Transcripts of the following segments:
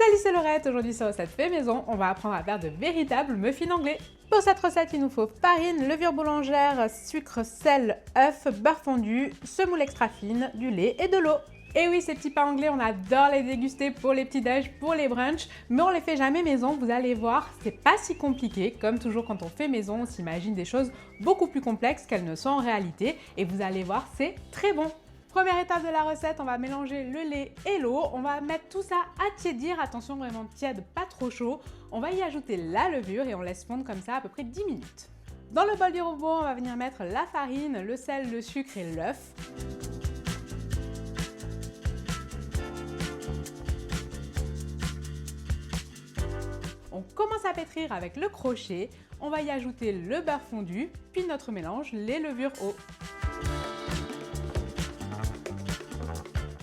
Salut, c'est Laurette. Aujourd'hui sur Recette Fait Maison, on va apprendre à faire de véritables muffins anglais. Pour cette recette, il nous faut farine, levure boulangère, sucre, sel, œuf, beurre fondu, semoule extra fine, du lait et de l'eau. Et oui, ces petits pains anglais, on adore les déguster pour les petits déj, pour les brunchs, mais on les fait jamais maison, vous allez voir, c'est pas si compliqué. Comme toujours quand on fait maison, on s'imagine des choses beaucoup plus complexes qu'elles ne sont en réalité, et vous allez voir, c'est très bon. Première étape de la recette, on va mélanger le lait et l'eau. On va mettre tout ça à tiédir, attention vraiment tiède, pas trop chaud. On va y ajouter la levure et on laisse fondre comme ça à peu près 10 minutes. Dans le bol du robot, on va venir mettre la farine, le sel, le sucre et l'œuf. On commence à pétrir avec le crochet. On va y ajouter le beurre fondu, puis notre mélange, les levures eau.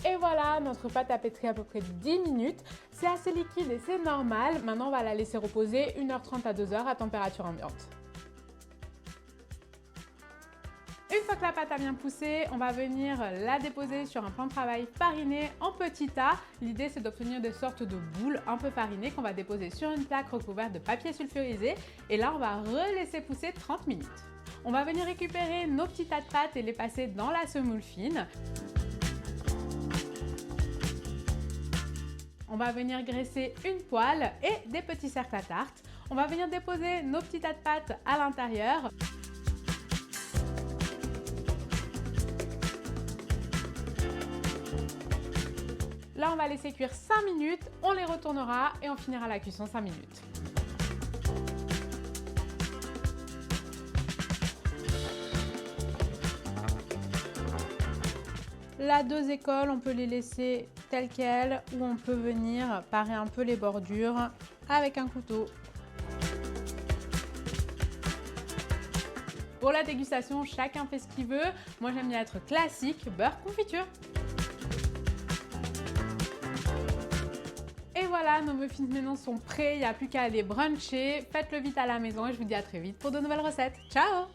Et voilà, notre pâte a pétri à peu près 10 minutes. C'est assez liquide et c'est normal. Maintenant, on va la laisser reposer 1h30 à 2h à température ambiante. Une fois que la pâte a bien poussé, on va venir la déposer sur un plan de travail fariné en petits tas. L'idée, c'est d'obtenir des sortes de boules un peu farinées qu'on va déposer sur une plaque recouverte de papier sulfurisé. Et là, on va relaisser pousser 30 minutes. On va venir récupérer nos petits tas de pâtes et les passer dans la semoule fine. On va venir graisser une poêle et des petits cercles à tarte. On va venir déposer nos petits tas de pâtes à l'intérieur. Là, on va laisser cuire 5 minutes, on les retournera et on finira la cuisson 5 minutes. Là, 2 écoles, on peut les laisser telles quelles ou on peut venir parer un peu les bordures avec un couteau. Pour la dégustation, chacun fait ce qu'il veut. Moi, j'aime bien être classique, beurre, confiture. Et voilà, nos muffins maison sont prêts, il n'y a plus qu'à aller bruncher. Faites-le vite à la maison et je vous dis à très vite pour de nouvelles recettes. Ciao!